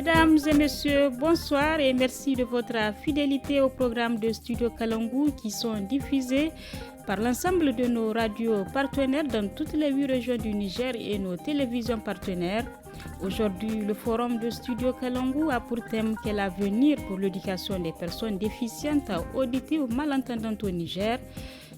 Mesdames et messieurs, bonsoir et merci de votre fidélité au programme de Studio Kalangu qui sont diffusés par l'ensemble de nos radios partenaires dans toutes les 8 régions du Niger et nos télévisions partenaires. Aujourd'hui, le forum de Studio Kalangu a pour thème quel avenir pour l'éducation des personnes déficientes, auditives ou malentendantes au Niger.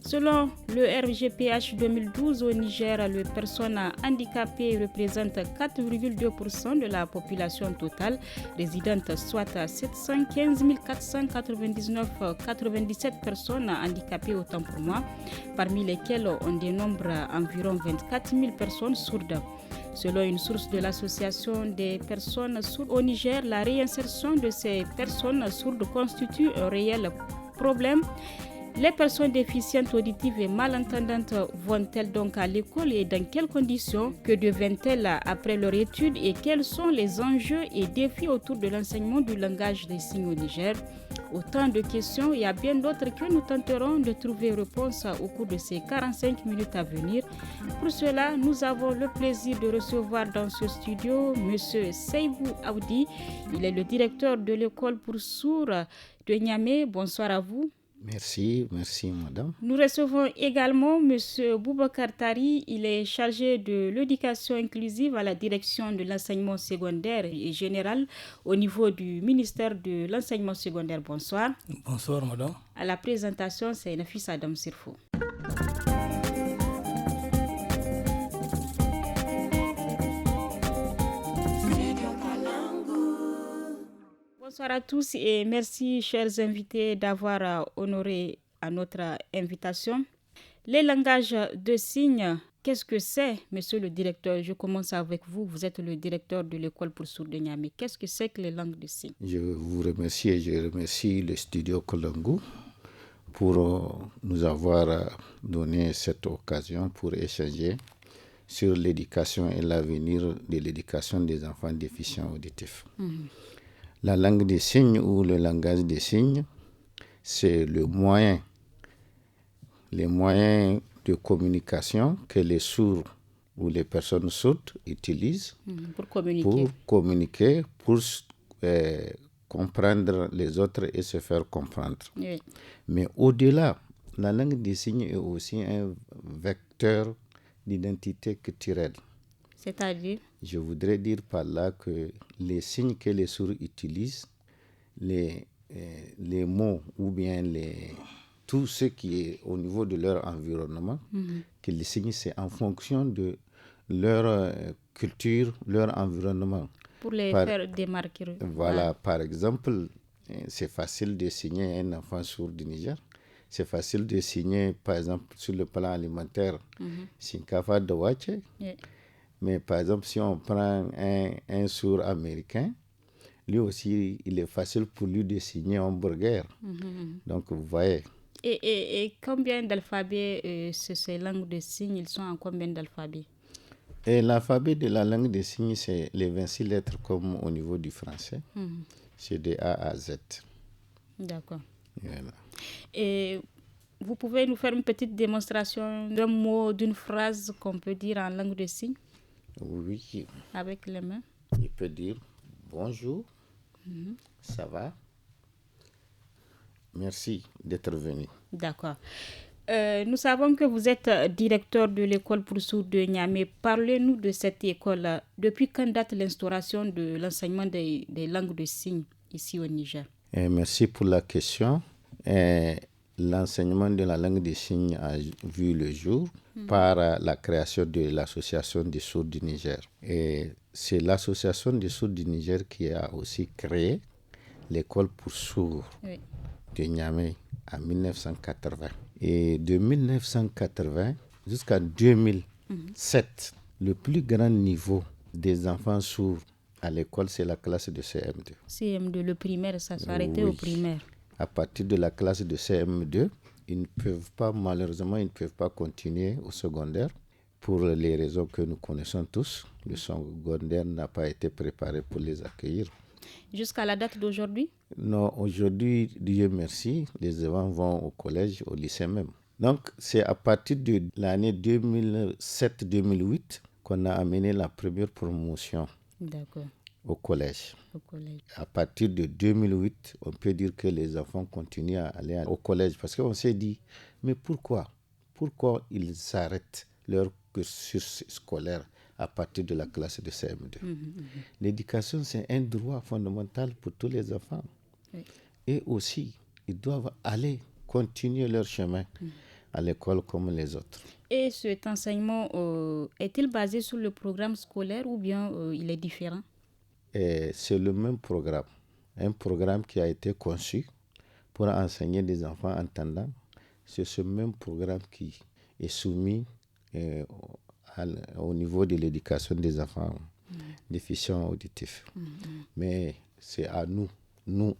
Selon le RGPH 2012 au Niger, les personnes handicapées représentent 4,2% de la population totale résidente, soit 715 499,97 personnes handicapées autant pour moi, parmi lesquelles on dénombre environ 24 000 personnes sourdes. Selon une source de l'association des personnes sourdes au Niger, la réinsertion de ces personnes sourdes constitue un réel problème. Les personnes déficientes auditives et malentendantes vont-elles donc à l'école et dans quelles conditions? Que deviennent-elles après leur étude et quels sont les enjeux et défis autour de l'enseignement du langage des signes au Niger? Autant de questions et à bien d'autres que nous tenterons de trouver réponse au cours de ces 45 minutes à venir. Pour cela, nous avons le plaisir de recevoir dans ce studio M. Seibou Aoudi. Il est le directeur de l'école pour sourds de Niamey. Bonsoir à vous. Merci madame. Nous recevons également M. Boubacar Tari, il est chargé de l'éducation inclusive à la direction de l'enseignement secondaire et général au niveau du ministère de l'enseignement secondaire. Bonsoir. Bonsoir madame. À la présentation, c'est Nafis Adam Sirfo. Bonsoir à tous et merci chers invités d'avoir honoré à notre invitation. Les langages de signes, qu'est-ce que c'est, monsieur le directeur? Je commence avec vous. Vous êtes le directeur de l'école pour sourds de Niamey. Qu'est-ce que c'est que les langues de signes? Je vous remercie et je remercie le studio Kalangu pour nous avoir donné cette occasion pour échanger sur l'éducation et l'avenir de l'éducation des enfants déficients auditifs. La langue des signes ou le langage des signes, c'est les moyens de communication que les sourds ou les personnes sourdes utilisent pour communiquer, pour comprendre les autres et se faire comprendre. Oui. Mais au-delà, la langue des signes est aussi un vecteur d'identité culturelle. C'est-à-dire? Je voudrais dire par là que les signes que les sourds utilisent, les mots ou bien tout ce qui est au niveau de leur environnement, que les signes, c'est en fonction de leur culture, leur environnement. Pour les faire démarquer. Voilà, ouais. Par exemple, c'est facile de signer un enfant sourd du Niger. C'est facile de signer, par exemple, sur le plan alimentaire, Shinkafa de Wache. Yeah. Mais par exemple, si on prend un sourd américain, lui aussi, il est facile pour lui de signer un hamburger. Donc, vous voyez. Et combien d'alphabets ces langues de signes, ils sont en combien d'alphabets? Et l'alphabet de la langue des signes, c'est les 26 lettres comme au niveau du français. C'est de A à Z. D'accord. Voilà. Et vous pouvez nous faire une petite démonstration d'un mot, d'une phrase qu'on peut dire en langue de signes? Oui. Avec les mains. Il peut dire bonjour, ça va, merci d'être venu. D'accord. Nous savons que vous êtes directeur de l'école pour sourds de Niamey. Parlez-nous de cette école. Depuis quand date l'instauration de l'enseignement des langues de signes ici au Niger? Merci pour la question. L'enseignement de la langue des signes a vu le jour par la création de l'Association des sourds du Niger. Et c'est l'Association des sourds du Niger qui a aussi créé l'école pour sourds de Niamey en 1980. Et de 1980 jusqu'à 2007, le plus grand niveau des enfants sourds à l'école, c'est la classe de CM2. CM2, le primaire, ça s'arrêtait au primaire. À partir de la classe de CM2, malheureusement, ils ne peuvent pas continuer au secondaire pour les raisons que nous connaissons tous. Le secondaire n'a pas été préparé pour les accueillir. Jusqu'à la date d'aujourd'hui? Non, aujourd'hui, Dieu merci, les enfants vont au collège, au lycée même. Donc, c'est à partir de l'année 2007-2008 qu'on a amené la première promotion. D'accord. au collège. Au collège. À partir de 2008, on peut dire que les enfants continuent à aller au collège parce qu'on s'est dit, mais pourquoi ils arrêtent leur cursus scolaire à partir de la classe de CM2? L'éducation, c'est un droit fondamental pour tous les enfants. Oui. Et aussi, ils doivent aller continuer leur chemin à l'école comme les autres. Et cet enseignement est-il basé sur le programme scolaire ou bien il est différent? Et c'est le même programme, un programme qui a été conçu pour enseigner des enfants entendants. C'est ce même programme qui est soumis au niveau de l'éducation des enfants déficients auditifs. Mais c'est à nous,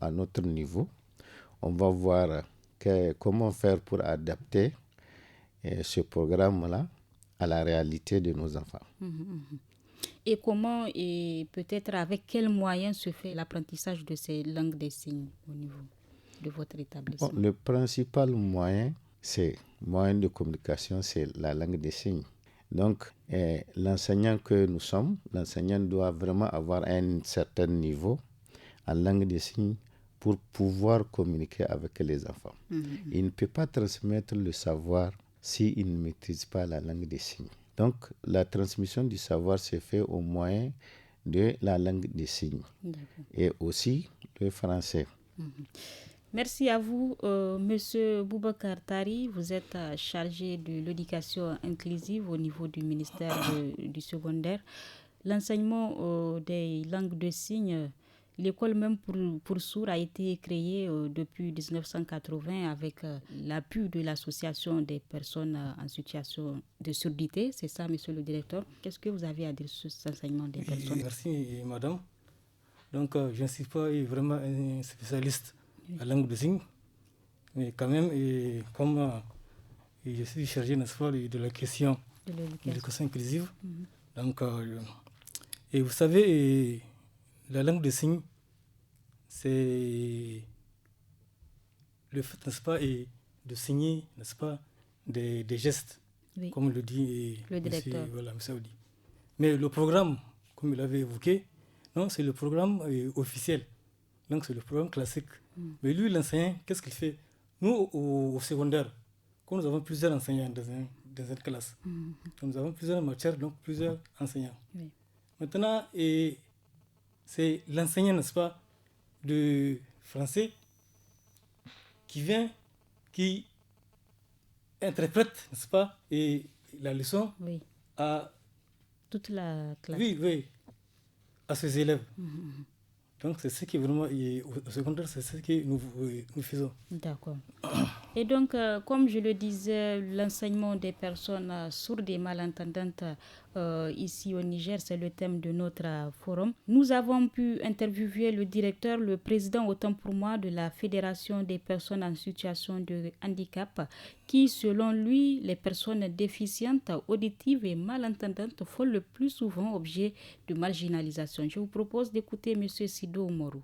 à notre niveau, on va voir comment faire pour adapter ce programme-là à la réalité de nos enfants. Et comment et peut-être avec quels moyens se fait l'apprentissage de ces langues des signes au niveau de votre établissement? Bon, le principal moyen de communication, c'est la langue des signes. Donc, l'enseignant que nous sommes, l'enseignant doit vraiment avoir un certain niveau en langue des signes pour pouvoir communiquer avec les enfants. Il ne peut pas transmettre le savoir s'il ne maîtrise pas la langue des signes. Donc, la transmission du savoir se fait au moyen de la langue des signes. D'accord. Et aussi le français. Merci à vous, Monsieur Boubacar Tari. Vous êtes chargé de l'éducation inclusive au niveau du ministère du secondaire. L'enseignement des langues de signes, l'école même pour sourds a été créée depuis 1980 avec l'appui de l'association des personnes en situation de surdité. C'est ça, Monsieur le directeur. Qu'est-ce que vous avez à dire sur cet enseignement des personnes? Merci, madame. Donc, je ne suis pas vraiment un spécialiste en langue de signes, mais quand même, comme je suis chargé, n'est-ce pas, de la question de l'éducation inclusive. Donc, et vous savez, la langue de signes, c'est le fait, n'est-ce pas, de signer, n'est-ce pas, des gestes, oui, comme le dit le directeur. Monsieur Audi. Mais le programme, comme il avait évoqué, non, c'est le programme officiel. Donc, c'est le programme classique. Mais lui, l'enseignant, qu'est-ce qu'il fait? Nous, au secondaire, quand nous avons plusieurs enseignants dans une classe, nous avons plusieurs matières, donc plusieurs enseignants. Oui. Maintenant, c'est l'enseignant, n'est-ce pas, de français qui vient, qui interprète, n'est-ce pas, et la leçon, oui, à toute la classe. Oui, à ses élèves. Donc, c'est ce qui vraiment, au secondaire, c'est ce que nous faisons. D'accord. Et donc, comme je le disais, l'enseignement des personnes sourdes et malentendantes ici au Niger, c'est le thème de notre forum. Nous avons pu interviewer le directeur, le président, autant pour moi, de la Fédération des personnes en situation de handicap, qui, selon lui, les personnes déficientes, auditives et malentendantes font le plus souvent objet de marginalisation. Je vous propose d'écouter M. Sido Mourou.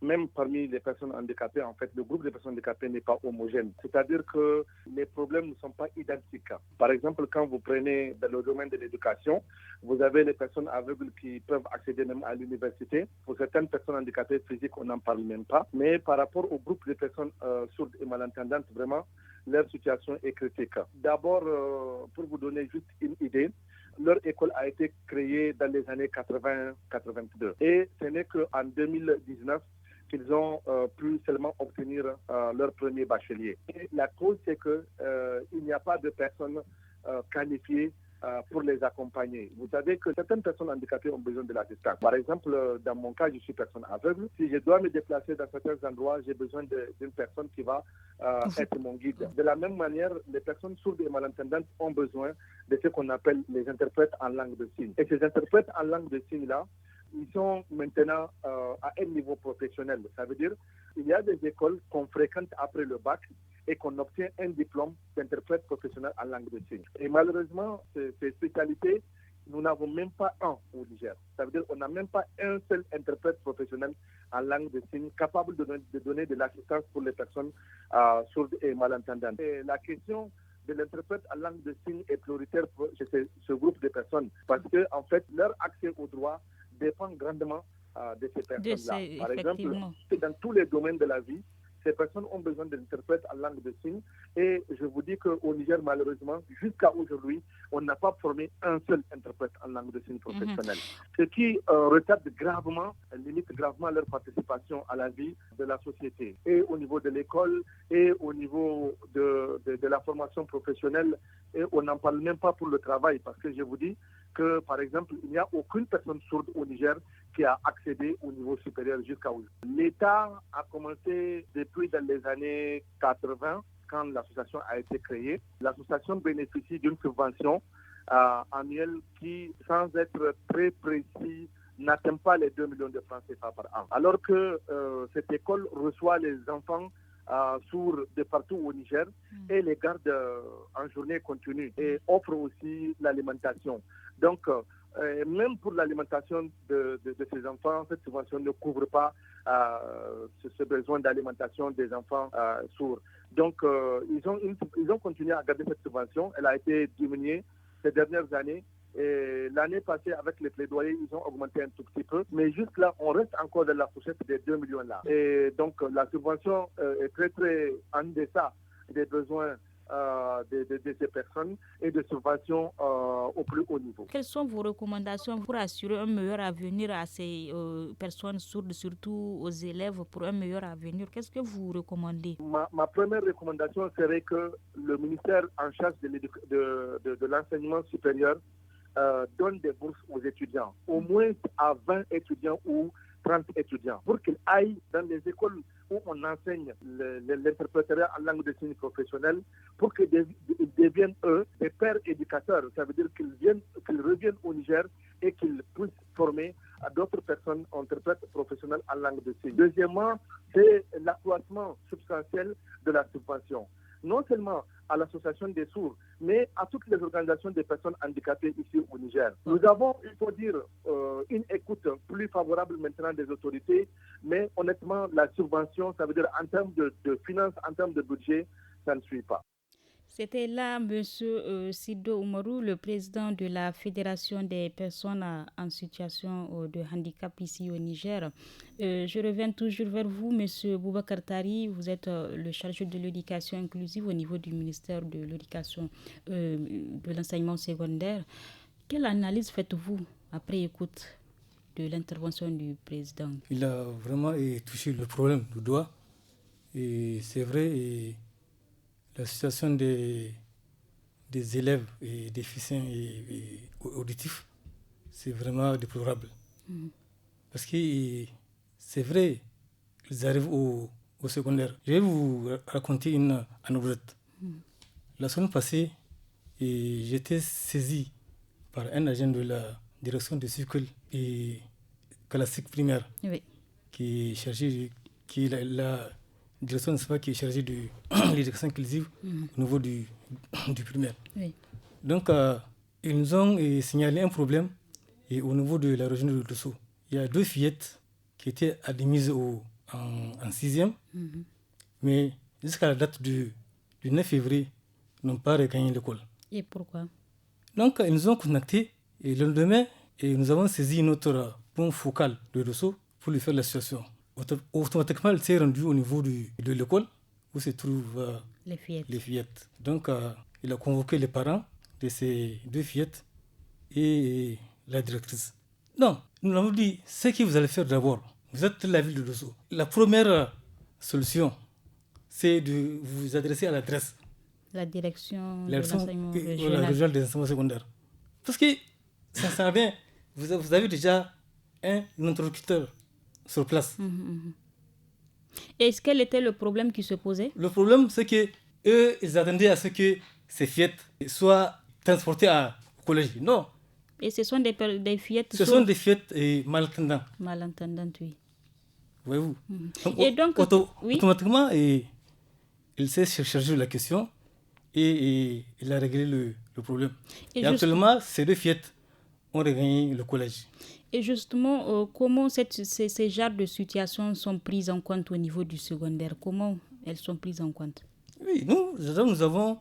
Même parmi les personnes handicapées, en fait, le groupe des personnes handicapées n'est pas homogène. C'est-à-dire que les problèmes ne sont pas identiques. Par exemple, quand vous prenez dans le domaine de l'éducation, vous avez les personnes aveugles qui peuvent accéder même à l'université. Pour certaines personnes handicapées physiques, on n'en parle même pas. Mais par rapport au groupe des personnes sourdes et malentendantes, vraiment, leur situation est critique. D'abord, pour vous donner juste une idée, leur école a été créée dans les années 80-82. Et ce n'est qu'en 2019 qu'ils ont pu seulement obtenir leur premier bachelier. Et la cause, c'est qu'il n'y a pas de personnes qualifiées pour les accompagner. Vous savez que certaines personnes handicapées ont besoin de l'assistance. Par exemple, dans mon cas, je suis personne aveugle. Si je dois me déplacer dans certains endroits, j'ai besoin d'une personne qui va être mon guide. De la même manière, les personnes sourdes et malentendantes ont besoin de ce qu'on appelle les interprètes en langue de signes. Et ces interprètes en langue de signes-là, ils sont maintenant à un niveau professionnel. Ça veut dire qu'il y a des écoles qu'on fréquente après le bac et qu'on obtient un diplôme d'interprète professionnel en langue de signes. Et malheureusement, ces spécialités, nous n'avons même pas un au Niger. Ça veut dire qu'on n'a même pas un seul interprète professionnel en langue de signes capable de donner de l'assistance pour les personnes sourdes et malentendantes. Et la question de l'interprète en langue de signes est prioritaire pour ce groupe de personnes parce que, en fait, leur accès au droit dépend grandement de ces personnes-là. Par exemple, Effectivement. dans tous les domaines de la vie, ces personnes ont besoin d'interprètes en langue de signes. Et je vous dis qu'au Niger, malheureusement, jusqu'à aujourd'hui, on n'a pas formé un seul interprète en langue de signes professionnelle. Ce qui retarde gravement, limite gravement leur participation à la vie de la société. Et au niveau de l'école, et au niveau de la formation professionnelle, et on n'en parle même pas pour le travail, parce que je vous dis que, par exemple, il n'y a aucune personne sourde au Niger qui a accédé au niveau supérieur jusqu'à aujourd'hui. L'État a commencé depuis dans les années 80, quand l'association a été créée. L'association bénéficie d'une subvention annuelle qui, sans être très précis, n'atteint pas les 2 millions de francs CFA par an. Alors que cette école reçoit les enfants sourds de partout au Niger et les garde en journée continue et offre aussi l'alimentation. Donc, même pour l'alimentation de ces enfants, cette subvention ne couvre pas ce besoin d'alimentation des enfants sourds. Donc, ils ont continué à garder cette subvention. Elle a été diminuée ces dernières années. Et l'année passée, avec les plaidoyers, ils ont augmenté un tout petit peu. Mais juste là, on reste encore dans la fourchette des 2 millions là. Et donc, la subvention est très, très en deçà des besoins de ces personnes et de subventions au plus haut niveau. Quelles sont vos recommandations pour assurer un meilleur avenir à ces personnes sourdes, surtout aux élèves, pour un meilleur avenir? Qu'est-ce que vous recommandez? Ma première recommandation serait que le ministère en charge de l'enseignement supérieur donne des bourses aux étudiants, au moins à 20 étudiants ou 30 étudiants, pour qu'ils aillent dans les écoles où on enseigne l'interprétariat en langue de signes professionnelle, pour qu'ils deviennent, eux, des pères éducateurs. Ça veut dire qu'ils reviennent au Niger et qu'ils puissent former à d'autres personnes interprètes professionnels en langue de signes. Deuxièmement, c'est l'accroissement substantiel de la subvention. Non seulement à l'association des sourds, mais à toutes les organisations des personnes handicapées ici au Niger. Nous avons, il faut dire, une écoute plus favorable maintenant des autorités, mais honnêtement, la subvention, ça veut dire en termes de finances, en termes de budget, ça ne suit pas. C'était là M. Sido Oumarou, le président de la Fédération des personnes en situation de handicap ici au Niger. Je reviens toujours vers vous, M. Boubacar Tari. Vous êtes le chargé de l'éducation inclusive au niveau du ministère de l'éducation de l'enseignement secondaire. Quelle analyse faites-vous après écoute de l'intervention du président? Il a vraiment touché le problème du doigt. Et c'est vrai, la situation des élèves et déficients et auditifs, c'est vraiment déplorable. Parce que c'est vrai, ils arrivent au secondaire. Je vais vous raconter une anecdote. La semaine passée, j'étais saisi par un agent de la direction des cycles et classique primaire, Oui. qui est chargé, qui est la direction qui est chargée de l'éducation inclusive au niveau du primaire. Oui. Donc, ils nous ont signalé un problème au niveau de la région de Dosso. Il y a 2 fillettes qui étaient admises en 6e, mais jusqu'à la date du 9 février, n'ont pas regagné l'école. Et pourquoi? Donc, ils nous ont contactés et le lendemain, nous avons saisi notre point focal de Dosso pour lui faire la situation. Automatiquement, elle s'est rendue au niveau de l'école où se trouvent les fillettes. Donc, il a convoqué les parents de ces 2 fillettes et la directrice. Non, nous avons dit, ce que vous allez faire d'abord, vous êtes la ville de Dosso. La première solution, c'est de vous adresser à l'adresse. La direction de l'enseignement régional. La régionale des enseignements secondaires. Parce que, ça sert bien, vous avez déjà un interlocuteur sur place. Et quel était le problème qui se posait? Le problème, c'est que eux, ils attendaient à ce que ces fillettes soient transportées au collège. Non. Et ce sont des fillettes? Ce sont des fillettes malentendantes. Malentendantes, oui. Voyez-vous. Et donc, automatiquement, il s'est chargé de la question et il a réglé le problème. Et actuellement, ces 2 fillettes ont regagné le collège. Et justement, comment ces genres de situations sont prises en compte au niveau du secondaire? Comment elles sont prises en compte? Oui, nous avons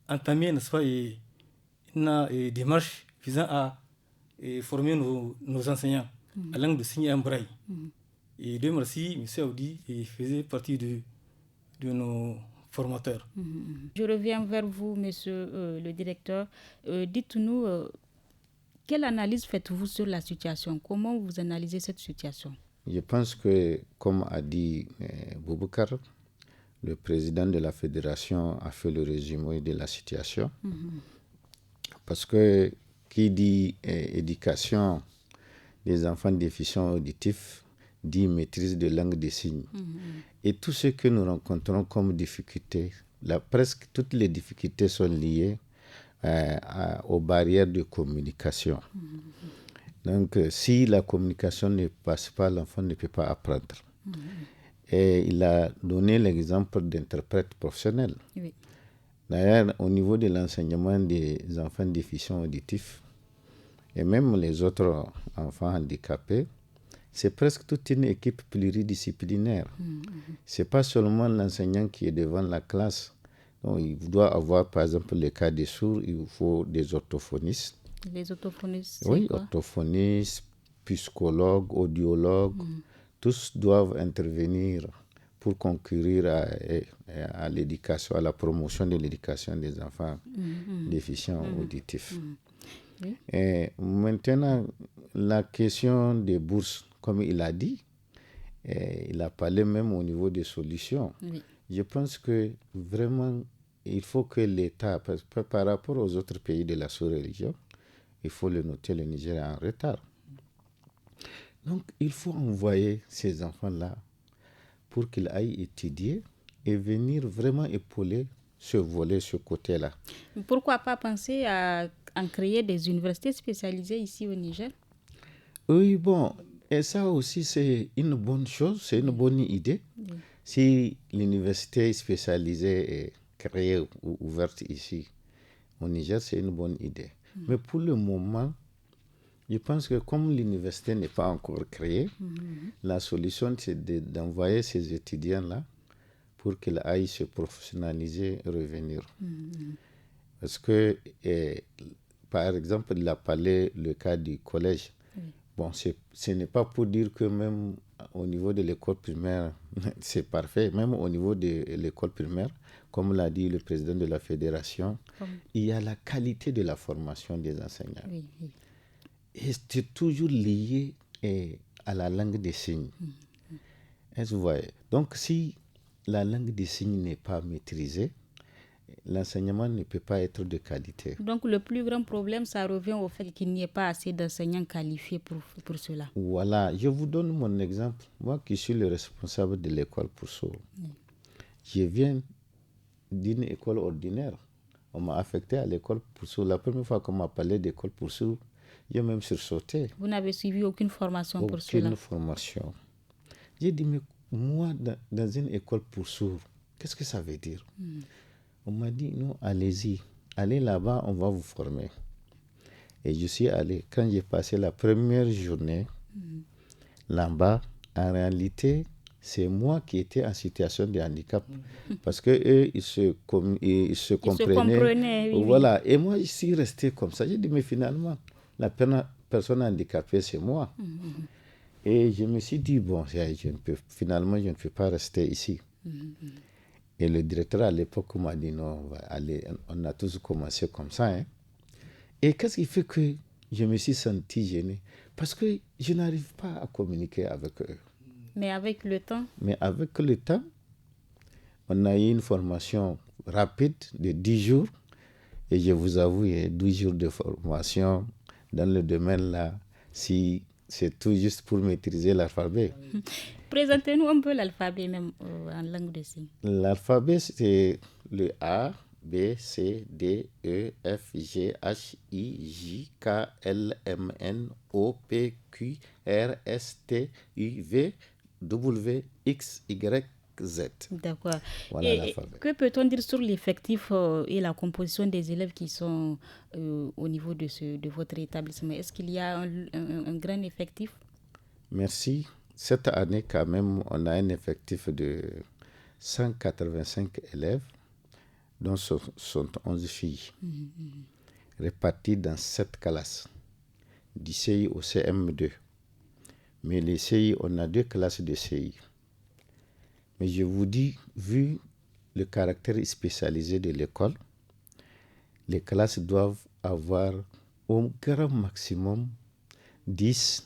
entamé, n'est-ce pas, une démarche visant à former nos enseignants. à langue de signes en braille. Et Dieu merci, M. Aoudi faisait partie de nos formateurs. Je reviens vers vous, monsieur le directeur. Dites-nous, quelle analyse faites-vous sur la situation? Comment vous analysez cette situation? Je pense que, comme a dit Boubacar, le président de la fédération a fait le résumé de la situation. Parce que qui dit éducation des enfants déficients auditifs dit maîtrise de langue des signes. Et tout ce que nous rencontrons comme difficultés, presque toutes les difficultés sont liées aux barrières de communication. Donc, si la communication ne passe pas, l'enfant ne peut pas apprendre. Et il a donné l'exemple d'interprète professionnel. Oui. D'ailleurs, au niveau de l'enseignement des enfants déficients auditifs, et même les autres enfants handicapés, c'est presque toute une équipe pluridisciplinaire. Ce n'est pas seulement l'enseignant qui est devant la classe. Donc, il doit avoir, par exemple, le cas des sourds, il faut des orthophonistes. Les orthophonistes, c'est oui, quoi? Orthophonistes, psychologues, audiologues, tous doivent intervenir pour concourir à l'éducation, à la promotion de l'éducation des enfants déficients auditifs. Oui. Et maintenant, la question des bourses, comme il a dit, il a parlé même au niveau des solutions. Oui. Je pense que vraiment, il faut que l'État, par rapport aux autres pays de la sous-région, il faut le noter, le Niger est en retard. Donc, il faut envoyer ces enfants-là pour qu'ils aillent étudier et venir vraiment épauler ce volet, ce côté-là. Pourquoi pas penser à en créer des universités spécialisées ici au Niger? Oui, bon, et ça aussi, c'est une bonne chose, c'est une bonne idée. Oui. Si l'université spécialisée est créée ou ouverte ici au Niger, c'est une bonne idée. Mais pour le moment, je pense que comme l'université n'est pas encore créée, la solution, c'est d'envoyer ces étudiants-là pour qu'ils aillent se professionnaliser et revenir. Parce que, par exemple, il a parlé le cas du collège. Bon, ce n'est pas pour dire que même au niveau de l'école primaire, c'est parfait. Même au niveau de l'école primaire, comme l'a dit le président de la fédération, il y a la qualité de la formation des enseignants. Oui. Et c'est toujours lié à la langue des signes. Est-ce que vous voyez? Donc, si la langue des signes n'est pas maîtrisée, l'enseignement ne peut pas être de qualité. Donc, le plus grand problème, ça revient au fait qu'il n'y ait pas assez d'enseignants qualifiés pour cela. Voilà. Je vous donne mon exemple. Moi qui suis le responsable de l'école pour sourds, je viens d'une école ordinaire. On m'a affecté à l'école pour sourds. La première fois qu'on m'a parlé d'école pour sourds, j'ai même sursauté. Vous n'avez suivi aucune formation pour cela? Aucune formation. J'ai dit, mais moi, dans une école pour sourds, qu'est-ce que ça veut dire? On m'a dit, non, allez-y. Allez là-bas, on va vous former. Et je suis allé. Quand j'ai passé la première journée là-bas, en réalité, c'est moi qui étais en situation de handicap. Parce qu'eux, ils se comprenaient. Oui, voilà. Oui. Et moi, je suis resté comme ça. J'ai dit, mais finalement, la personne handicapée, c'est moi. Et je me suis dit, bon, finalement, je ne peux pas rester ici. Et le directeur à l'époque m'a dit, non, on a tous commencé comme ça. Hein. Et qu'est-ce qui fait que je me suis senti gêné? Parce que je n'arrive pas à communiquer avec eux. Mais avec le temps? Mais avec le temps, on a eu une formation rapide de 10 jours. Et je vous avoue, il y a 12 jours de formation dans le domaine là, si c'est tout juste pour maîtriser l'alphabet. Présentez-nous un peu l'alphabet même en langue de signes. L'alphabet, c'est le A, B, C, D, E, F, G, H, I, J, K, L, M, N, O, P, Q, R, S, T, U, V, W, X, Y, Z. D'accord. Voilà l'alphabet. Que peut-on dire sur l'effectif et la composition des élèves qui sont au niveau de votre établissement? Est-ce qu'il y a un grand effectif? Merci. Cette année, quand même, on a un effectif de 185 élèves, dont 71 filles, réparties dans 7 classes, du CI au CM2. Mais les CI, on a 2 classes de CI. Mais je vous dis, vu le caractère spécialisé de l'école, les classes doivent avoir au grand maximum 10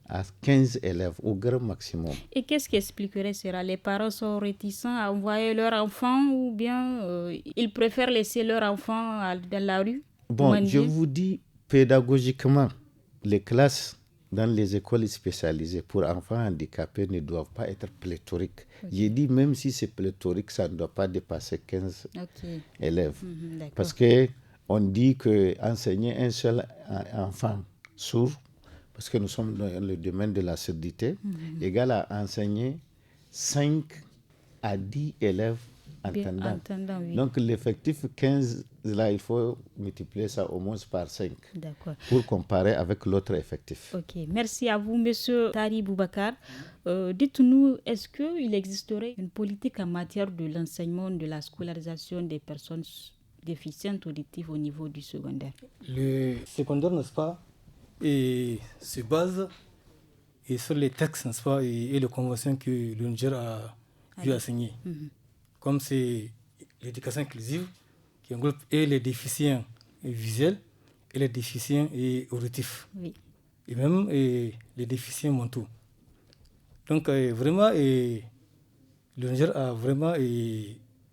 à 15 élèves, au grand maximum. Et qu'est-ce qui expliquerait cela? Les parents sont réticents à envoyer leurs enfants ou bien ils préfèrent laisser leurs enfants dans la rue? Bon, je vous dis, pédagogiquement, les classes dans les écoles spécialisées pour enfants handicapés ne doivent pas être pléthoriques. Okay. J'ai dit, même si c'est pléthorique, ça ne doit pas dépasser 15 élèves. Parce qu'on dit qu'enseigner un seul enfant sourd, parce que nous sommes dans le domaine de la surdité, égale à enseigner 5 à 10 élèves entendants. Oui. Donc l'effectif 15, là, il faut multiplier ça au moins par 5 pour comparer avec l'autre effectif. Ok, merci à vous, Monsieur Tari Boubacar. Dites-nous, est-ce qu'il existerait une politique en matière de l'enseignement, de la scolarisation des personnes déficientes auditives au niveau du secondaire? Le secondaire, n'est-ce pas, et se base sur les textes, n'est-ce pas, et les conventions que le Niger a dû assigner. Comme c'est l'éducation inclusive qui englobe et les déficients visuels et les déficients auditifs. Oui. Et même les déficients mentaux. Donc vraiment, le Niger a vraiment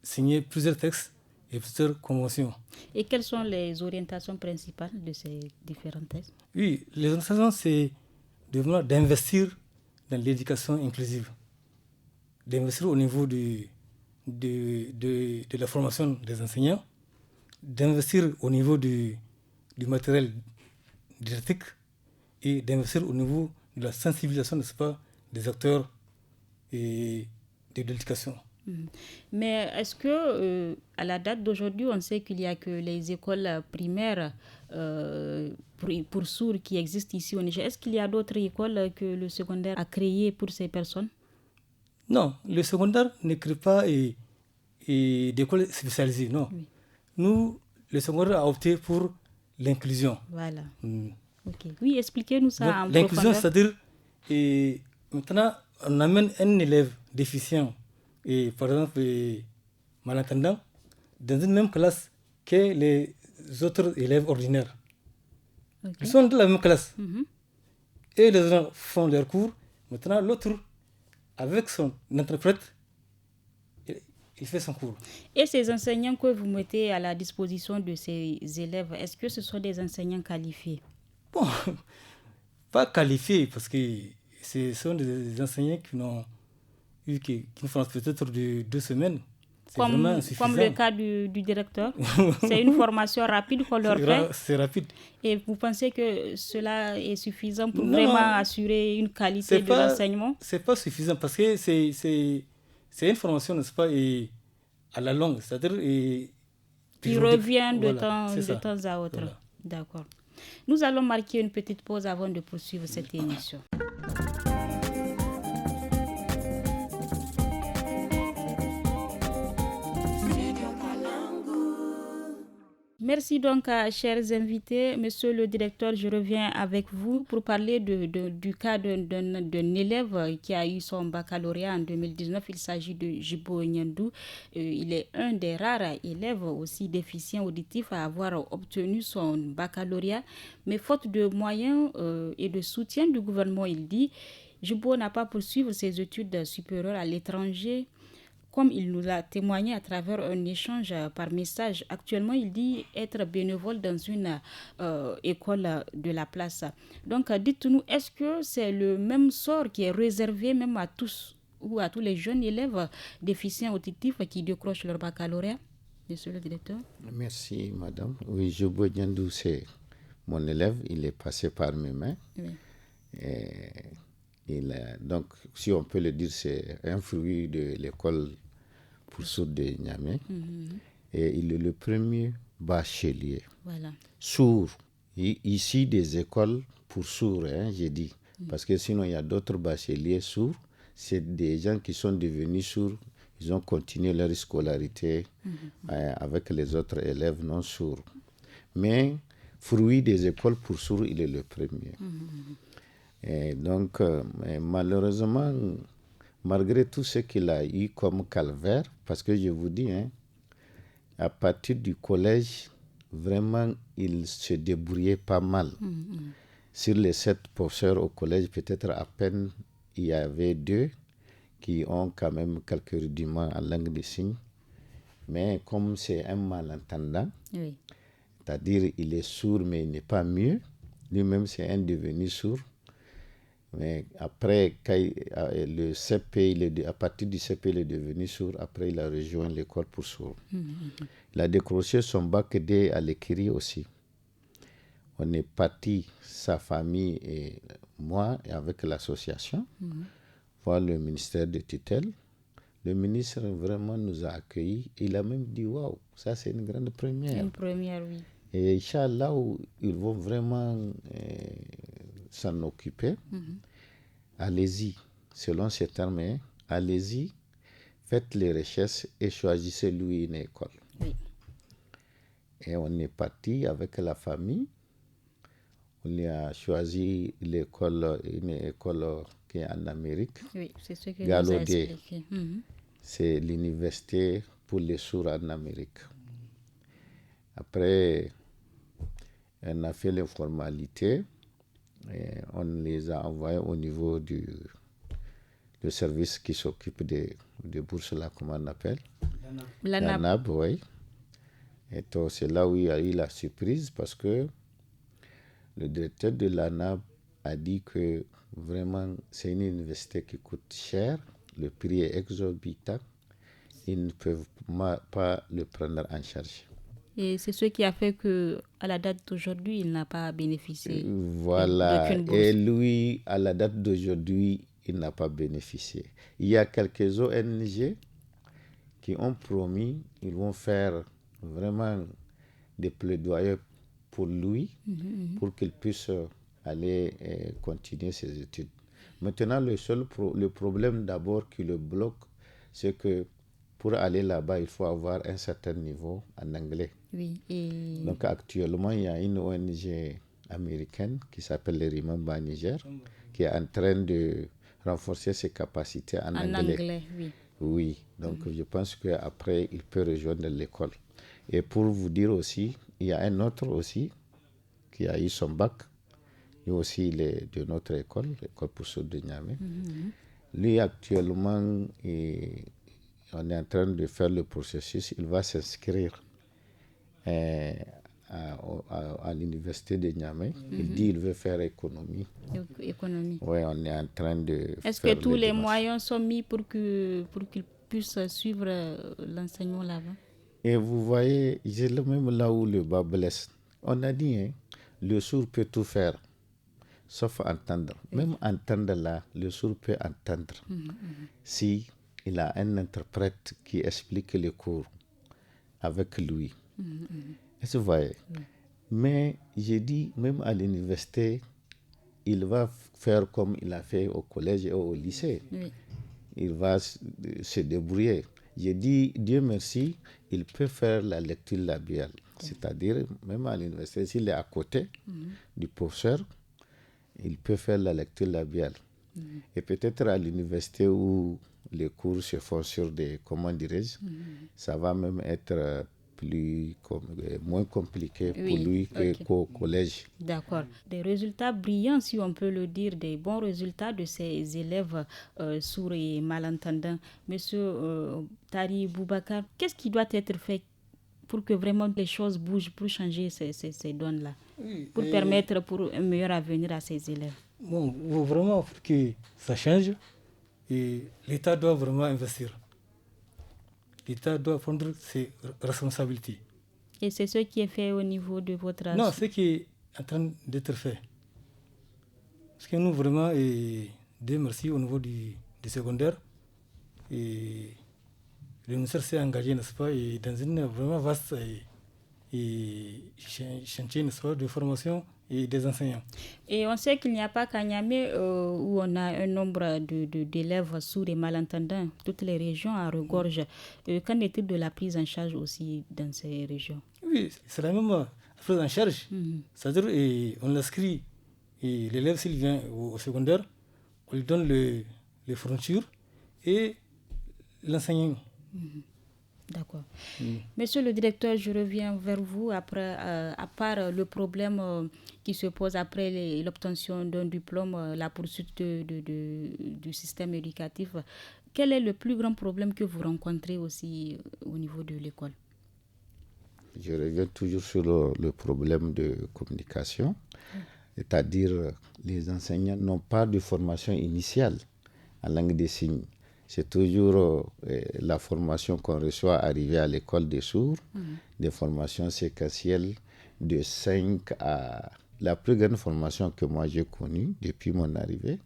signé plusieurs textes et plusieurs conventions. Et quelles sont les orientations principales de ces différents textes? Oui, les orientations, c'est d'investir dans l'éducation inclusive, d'investir au niveau de la formation des enseignants, d'investir au niveau du matériel didactique et d'investir au niveau de la sensibilisation, n'est-ce pas, des acteurs et de l'éducation. Mais est-ce que à la date d'aujourd'hui, on sait qu'il n'y a que les écoles primaires pour sourds qui existent ici au Niger? Est-ce qu'il y a d'autres écoles que le secondaire a créées pour ces personnes? Non, le secondaire ne crée pas d'écoles spécialisées, non. Oui. Nous, le secondaire a opté pour l'inclusion. Voilà. Ok. Oui, expliquez-nous ça. Donc, l'inclusion, c'est-à-dire, maintenant, on amène un élève déficient, par exemple, malentendant, dans une même classe que les autres élèves ordinaires. Okay. Ils sont dans la même classe. Et les gens font leurs cours. Maintenant, l'autre, avec son interprète, il fait son cours. Et ces enseignants que vous mettez à la disposition de ces élèves, est-ce que ce sont des enseignants qualifiés? Bon, pas qualifiés, parce que ce sont des enseignants qui nous font peut-être de 2 semaines. Comme le cas du directeur. C'est une formation rapide qu'on leur fait. C'est rapide. Et vous pensez que cela est suffisant pour vraiment assurer une qualité de l'enseignement? Ce n'est pas suffisant parce que c'est une formation, n'est-ce pas, à la longue. C'est-à-dire qui revient de temps à autre. Voilà. D'accord. Nous allons marquer une petite pause avant de poursuivre cette émission. Merci donc à chers invités. Monsieur le directeur, je reviens avec vous pour parler du cas d'un élève qui a eu son baccalauréat en 2019. Il s'agit de Jibo Nyandou. Il est un des rares élèves aussi déficients auditifs à avoir obtenu son baccalauréat. Mais faute de moyens et de soutien du gouvernement, il dit, Jibo n'a pas poursuivi ses études supérieures à l'étranger, comme il nous a témoigné à travers un échange par message. Actuellement, il dit être bénévole dans une école de la place. Donc, dites-nous, est-ce que c'est le même sort qui est réservé même à tous ou à tous les jeunes élèves déficients auditifs qui décrochent leur baccalauréat? Monsieur le directeur. Merci, madame. Oui, Jibo Nyandou, c'est mon élève. Il est passé par mes mains. Oui. Donc, si on peut le dire, c'est un fruit de l'école pour sourds de Niamey. Et il est le premier bachelier sourd. Ici, des écoles pour sourds, j'ai dit. Parce que sinon, il y a d'autres bacheliers sourds. C'est des gens qui sont devenus sourds. Ils ont continué leur scolarité avec les autres élèves non sourds. Mais fruit des écoles pour sourds, il est le premier. Et donc, malheureusement, malgré tout ce qu'il a eu comme calvaire, parce que je vous dis, à partir du collège, vraiment, il se débrouillait pas mal. Sur les 7 professeurs au collège, peut-être à peine il y avait 2 qui ont quand même quelques rudiments en langue des signes. Mais comme c'est un malentendant, c'est-à-dire il est sourd mais il n'est pas mieux, lui-même c'est un devenu sourd. Mais après, le CP, à partir du CP, il est devenu sourd. Après, il a rejoint l'école pour sourds. Il a décroché son bac D à l'écrit aussi. On est parti, sa famille et moi, avec l'association, voir le ministère de tutelle. Le ministre vraiment nous a accueillis. Il a même dit, waouh, ça c'est une grande première. Une première, oui. Et Inch'Allah, ils vont vraiment s'en occuper. Allez-y, selon ces termes, allez-y, faites les recherches et choisissez lui une école. Oui. Et on est parti avec la famille. On a choisi une école qui est en Amérique. Oui, c'est ce que Galo vous avez D. expliqué. C'est l'université pour les sourds en Amérique. Après, on a fait les formalités et on les a envoyés au niveau du service qui s'occupe des bourses, là, comment on appelle? L'ANAB, oui. Et donc, c'est là où il y a eu la surprise parce que le directeur de l'ANAB a dit que vraiment c'est une université qui coûte cher, le prix est exorbitant, ils ne peuvent pas le prendre en charge. Et c'est ce qui a fait qu'à la date d'aujourd'hui, il n'a pas bénéficié voilà. d'aucune bourse. Et lui, à la date d'aujourd'hui, il n'a pas bénéficié. Il y a quelques ONG qui ont promis, ils vont faire vraiment des plaidoyers pour lui, pour qu'il puisse aller continuer ses études. Maintenant, le problème d'abord qui le bloque, c'est que pour aller là-bas, il faut avoir un certain niveau en anglais. Oui, et... Donc actuellement, il y a une ONG américaine qui s'appelle le Rimamba Niger, qui est en train de renforcer ses capacités en anglais. Oui. Oui, donc je pense qu'après, il peut rejoindre l'école. Et pour vous dire aussi, il y a un autre aussi qui a eu son bac. Lui aussi, il est de notre école, l'école pour sourds de Niamey. Lui, actuellement, on est en train de faire le processus. Il va s'inscrire à l'université de Niamey. Il dit qu'il veut faire économie. Oui, on est en train de Est-ce que tous les moyens sont mis pour qu'il puisse suivre l'enseignement là-bas? Et vous voyez, c'est même là où le bas blesse. On a dit, le sourd peut tout faire, sauf entendre. Même entendre là, le sourd peut entendre. Si il a un interprète qui explique les cours avec lui. Est-ce que vous voyez? Mais j'ai dit, même à l'université, il va faire comme il a fait au collège et au lycée. Il va se débrouiller. J'ai dit, Dieu merci, il peut faire la lecture labiale. C'est-à-dire, même à l'université, s'il est à côté du professeur, il peut faire la lecture labiale. Et peut-être à l'université où les cours se font sur des, comment dirais-je, ça va même être moins compliqué pour lui qu'au collège. D'accord. Des résultats brillants, si on peut le dire, des bons résultats de ces élèves sourds et malentendants. Monsieur Tari Boubacar, qu'est-ce qui doit être fait pour que vraiment les choses bougent, pour changer ces donnes-là, pour permettre pour un meilleur avenir à ces élèves? Bon, vraiment, pour que ça change, et l'État doit vraiment investir. L'État doit prendre ses responsabilités. Et c'est ce qui est fait au niveau de votre... Non, ce qui est en train d'être fait. Parce que nous, vraiment, Dieu merci, au niveau du secondaire, et le ministère s'est engagé, n'est-ce pas, et dans une vraiment vaste chantier, n'est-ce pas, de formation et des enseignants. Et on sait qu'il n'y a pas qu'à Niamey où on a un nombre d'élèves sourds et malentendants. Toutes les régions à regorge. Qu'en est-il de la prise en charge aussi dans ces régions? Oui, c'est la même prise en charge. C'est-à-dire on l'inscrit Et l'élève, s'il vient au secondaire, on lui donne les fournitures et l'enseignant. D'accord. Monsieur le directeur, je reviens vers vous après, à part le problème qui se pose après l'obtention d'un diplôme, la poursuite du système éducatif. Quel est le plus grand problème que vous rencontrez aussi au niveau de l'école? Je reviens toujours sur le problème de communication, c'est-à-dire les enseignants n'ont pas de formation initiale en langue des signes. C'est toujours la formation qu'on reçoit arrivé à l'école des sourds, des formations séquentielles de 5 à... La plus grande formation que moi j'ai connue depuis mon arrivée,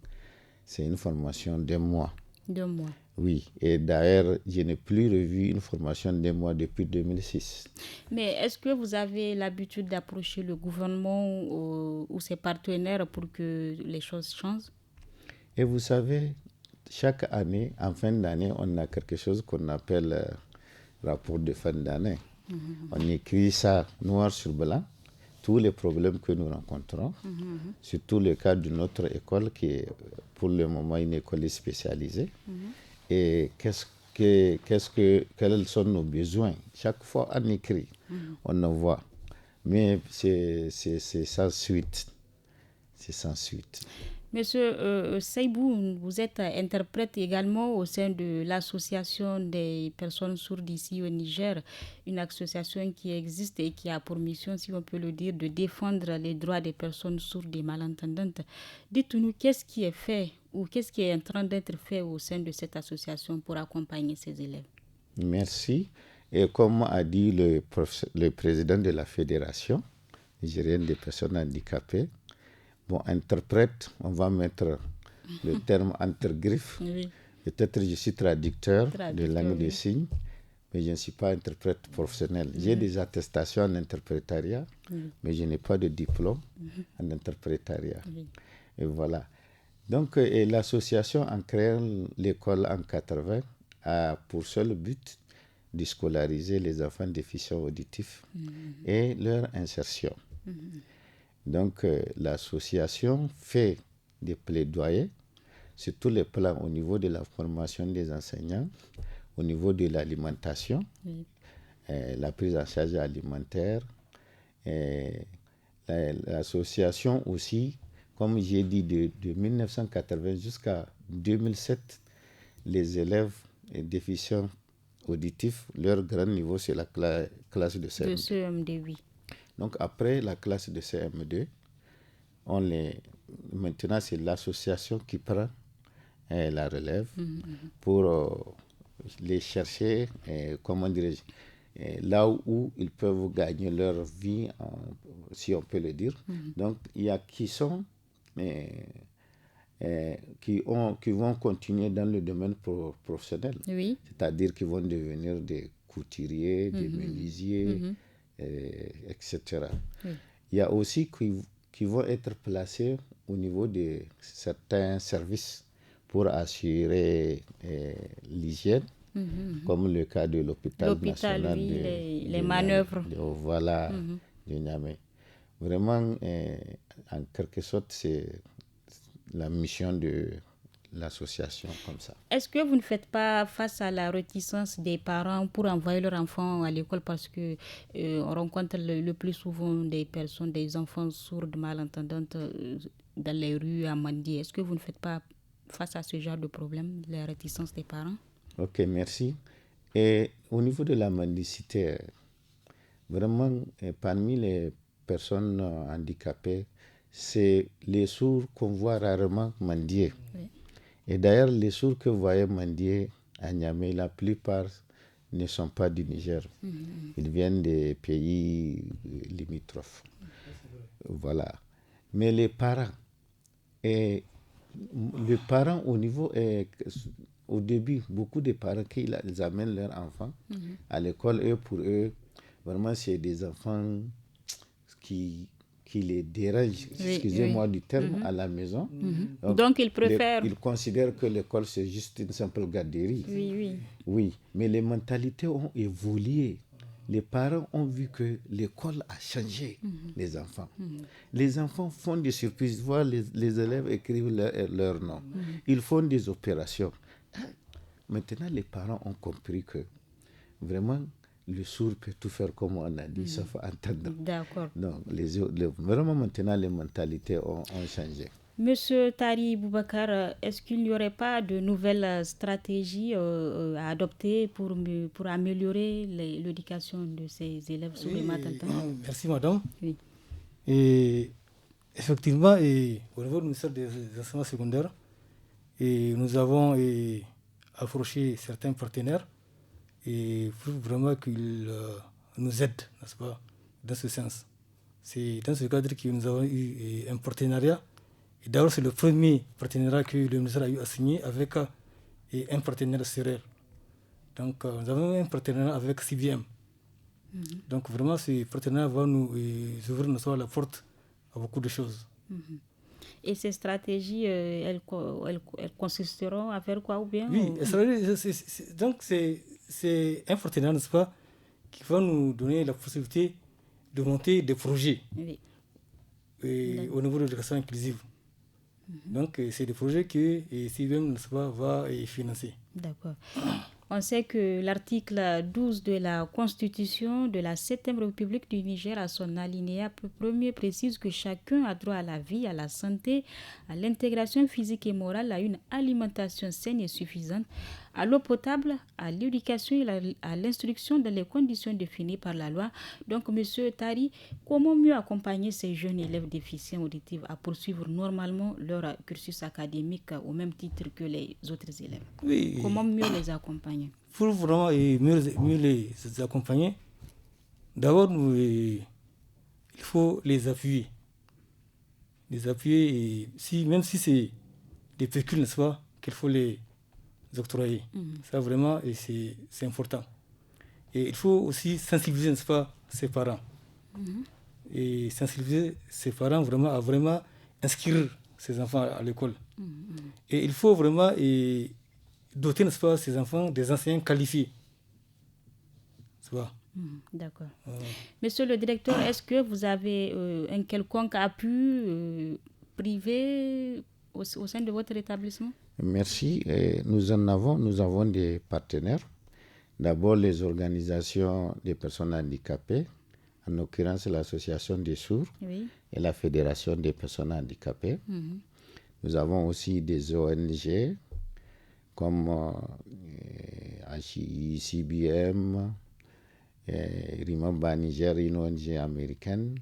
c'est une formation d'1 mois. 2 mois. Oui, et d'ailleurs, je n'ai plus revu une formation d'1 mois depuis 2006. Mais est-ce que vous avez l'habitude d'approcher le gouvernement ou ses partenaires pour que les choses changent? Et vous savez, chaque année, en fin d'année, on a quelque chose qu'on appelle rapport de fin d'année. On écrit ça noir sur blanc, tous les problèmes que nous rencontrons, surtout le cas de notre école qui est pour le moment une école spécialisée. Et quels sont nos besoins. Chaque fois on écrit, on en voit. Mais c'est sans suite. C'est sans suite. Monsieur Seibou, vous êtes interprète également au sein de l'association des personnes sourdes ici au Niger, une association qui existe et qui a pour mission, si on peut le dire, de défendre les droits des personnes sourdes et malentendantes. Dites-nous, qu'est-ce qui est fait ou qu'est-ce qui est en train d'être fait au sein de cette association pour accompagner ces élèves? Merci. Et comme a dit le président de la Fédération nigérienne des personnes handicapées, bon, interprète, on va mettre le terme entre griffes. Oui. Peut-être je suis traducteur de langue des signes, mais je ne suis pas interprète professionnel. J'ai des attestations en interprétariat, mais je n'ai pas de diplôme en interprétariat. Et voilà. Donc, l'association, en créant l'école en 80, a pour seul but de scolariser les enfants déficients auditifs et leur insertion. Donc, l'association fait des plaidoyers sur tous les plans au niveau de la formation des enseignants, au niveau de l'alimentation, la prise en charge alimentaire. L'association aussi, comme j'ai dit, de 1980 jusqu'à 2007, les élèves déficients auditifs, leur grand niveau, c'est la classe de CM2. De CM2, oui. Donc après la classe de CM2, maintenant c'est l'association qui prend la relève pour les chercher, comment dirais-je, là où ils peuvent gagner leur vie, si on peut le dire. Donc il y a qui vont continuer dans le domaine professionnel, c'est-à-dire qui vont devenir des couturiers, des menuisiers, etc. Il y a aussi qui vont être placés au niveau de certains services pour assurer l'hygiène, comme le cas de l'hôpital national, les manœuvres. Voilà, de Niamey. Vraiment, en quelque sorte, c'est la mission de l'association comme ça. Est-ce que vous ne faites pas face à la réticence des parents pour envoyer leurs enfants à l'école parce que on rencontre le plus souvent des enfants sourdes, malentendantes dans les rues à Mandi? Est-ce que vous ne faites pas face à ce genre de problème, la réticence des parents? Ok, merci. Et au niveau de la mendicité, vraiment, parmi les personnes handicapées, c'est les sourds qu'on voit rarement mendier. Oui. Et d'ailleurs, les sourds que vous voyez mendier à Niamey, la plupart ne sont pas du Niger. Ils viennent des pays limitrophes. Voilà. Mais les parents, au début, beaucoup de parents, qui ils amènent leurs enfants à l'école, et pour eux, vraiment, c'est des enfants qui les dérangent, excusez-moi du terme, à la maison. Donc ils préfèrent... Ils considèrent que l'école, c'est juste une simple garderie. Oui, mais les mentalités ont évolué les parents ont vu que l'école a changé les enfants. Les enfants font des surprises, voient les élèves écrivent leur nom. Ils font des opérations. Maintenant, les parents ont compris que vraiment, le sourd peut tout faire comme on a dit, sauf entendre. D'accord. Donc, vraiment maintenant, les mentalités ont changé. Monsieur Tari Boubacar, est-ce qu'il n'y aurait pas de nouvelles stratégies à adopter pour améliorer l'éducation de ces élèves sourds et malentendants? Merci madame. Oui. Et effectivement, au niveau du ministère des enseignements secondaires, nous avons approché certains partenaires et pour vraiment qu'ils nous aident, n'est-ce pas, dans ce sens. C'est dans ce cadre que nous avons eu un partenariat. Et d'ailleurs, c'est le premier partenariat que le ministère a eu à signer avec un partenaire sérieux. Donc, nous avons un partenariat avec CBM. Donc, vraiment, ce partenariat va nous ouvrir la porte à beaucoup de choses. Et ces stratégies, elles consisteront à faire quoi ou bien? Oui, donc c'est un partenariat, n'est-ce pas, qui va nous donner la possibilité de monter des projets au niveau de l'éducation inclusive. Donc, c'est des projets que CVM va financer. D'accord. On sait que l'article 12 de la Constitution de la 7e République du Niger, à son alinéa premier, précise que chacun a droit à la vie, à la santé, à l'intégration physique et morale, à une alimentation saine et suffisante, à l'eau potable, à l'éducation et à l'instruction dans les conditions définies par la loi. Donc, Monsieur Tari, comment mieux accompagner ces jeunes élèves déficients auditifs à poursuivre normalement leur cursus académique au même titre que les autres élèves? Oui. Comment mieux les accompagner? Pour vraiment mieux les accompagner, d'abord, il faut les appuyer. Les appuyer, même si c'est des pécules, n'est-ce pas, qu'il faut les octroyer. Ça, vraiment, c'est important. Et il faut aussi sensibiliser, n'est-ce pas, ses parents. Et sensibiliser ses parents vraiment à vraiment inscrire ses enfants à l'école. Et il faut vraiment doter, n'est-ce pas, ces enfants des enseignants qualifiés. Tu vois? D'accord. Monsieur le directeur, est-ce que vous avez un quelconque appui privé au sein de votre établissement? Merci. Nous avons des partenaires. D'abord, les organisations des personnes handicapées, en l'occurrence l'association des sourds et la fédération des personnes handicapées. Nous avons aussi des ONG comme HI, CBM, Rimamba Niger, une ONG américaine,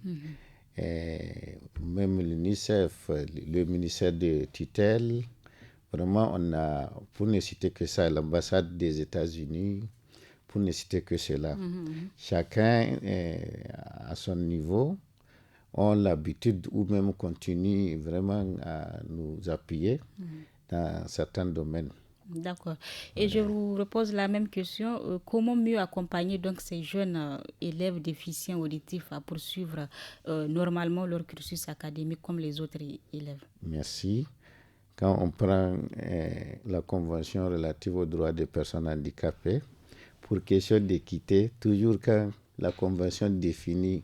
même l'UNICEF, le ministère de tutelle. Vraiment, on a, pour ne citer que ça, l'ambassade des États-Unis, pour ne citer que cela. Chacun à son niveau ont l'habitude ou même continue vraiment à nous appuyer dans certains domaines. D'accord. Et je vous repose la même question. Comment mieux accompagner donc ces jeunes élèves déficients auditifs à poursuivre normalement leur cursus académique comme les autres élèves? Merci. Quand on prend la Convention relative aux droits des personnes handicapées, pour question d'équité, toujours quand la Convention définit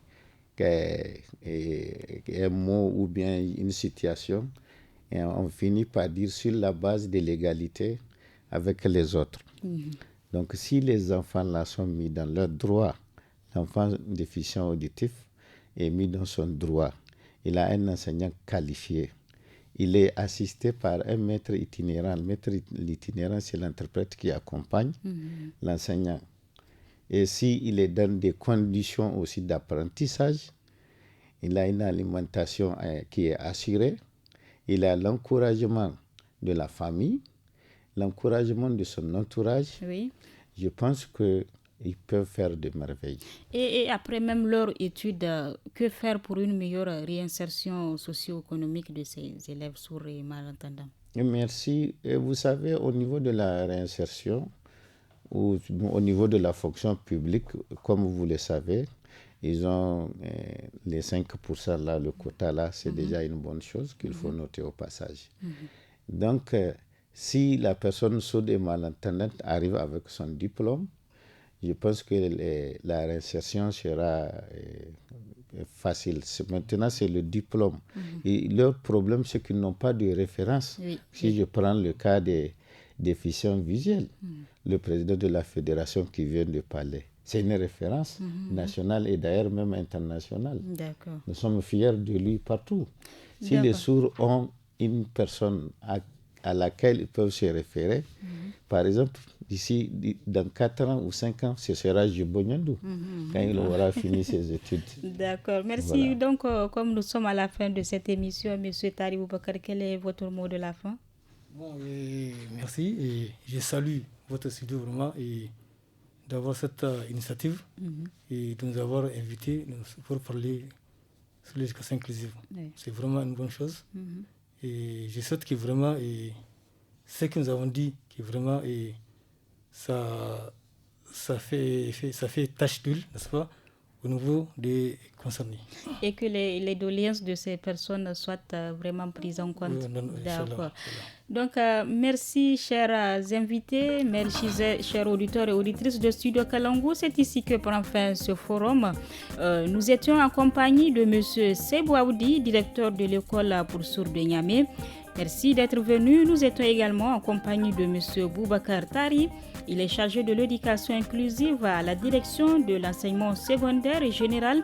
un mot ou bien une situation, et on finit par dire sur la base de l'égalité avec les autres. Donc, si les enfants-là sont mis dans leurs droits, l'enfant déficient auditif est mis dans son droit. Il a un enseignant qualifié. Il est assisté par un maître itinérant. Le maître itinérant, c'est l'interprète qui accompagne l'enseignant. Et s'il est dans des conditions aussi d'apprentissage, il a une alimentation qui est assurée, il a l'encouragement de la famille, l'encouragement de son entourage. Je pense qu'ils peuvent faire de merveilles. Et après même leur étude, que faire pour une meilleure réinsertion socio-économique de ces élèves sourds et malentendants? Merci. Et vous savez, au niveau de la réinsertion, ou au niveau de la fonction publique, comme vous le savez, ils ont les 5% là, le quota là, c'est déjà une bonne chose qu'il faut noter au passage. Donc, si la personne sourde et malentendante arrive avec son diplôme, je pense que la réinsertion sera facile. Maintenant, c'est le diplôme. Et leur problème, c'est qu'ils n'ont pas de référence. Si je prends le cas des déficients visuels, le président de la fédération qui vient de parler, c'est une référence nationale et d'ailleurs même internationale. D'accord. Nous sommes fiers de lui partout. Si les sourds ont une personne à laquelle ils peuvent se référer, par exemple, d'ici dans 4 ans ou 5 ans, ce sera Jibonyandou, quand il aura fini ses études. D'accord, merci. Voilà. Donc, comme nous sommes à la fin de cette émission, M. Tari Boubacar, quel est votre mot de la fin? Merci, et je salue votre studio vraiment et d'avoir cette initiative et de nous avoir invités pour parler sur l'éducation inclusive. Oui. C'est vraiment une bonne chose. Et je souhaite que vraiment, ce que nous avons dit, que vraiment, ça fait tache d'huile, n'est-ce pas, au niveau des concernés. Et que les doléances de ces personnes soient vraiment prises en compte. D'accord. Donc, merci, chers invités, merci, chers auditeurs et auditrices de Studio Kalangu. C'est ici que prend fin ce forum. Nous étions en compagnie de M. Sebou Aoudi, directeur de l'école pour sourds de Niamey. Merci d'être venu. Nous étions également en compagnie de M. Boubacar Tari. Il est chargé de l'éducation inclusive à la direction de l'enseignement secondaire et général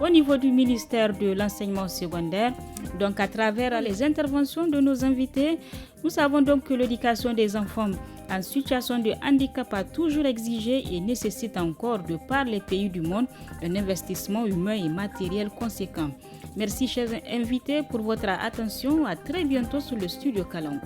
au niveau du ministère de l'enseignement secondaire. Donc, à travers les interventions de nos invités, nous savons donc que l'éducation des enfants en situation de handicap a toujours exigé et nécessite encore, de par les pays du monde, un investissement humain et matériel conséquent. Merci, chers invités, pour votre attention. À très bientôt sur le studio Kalangu.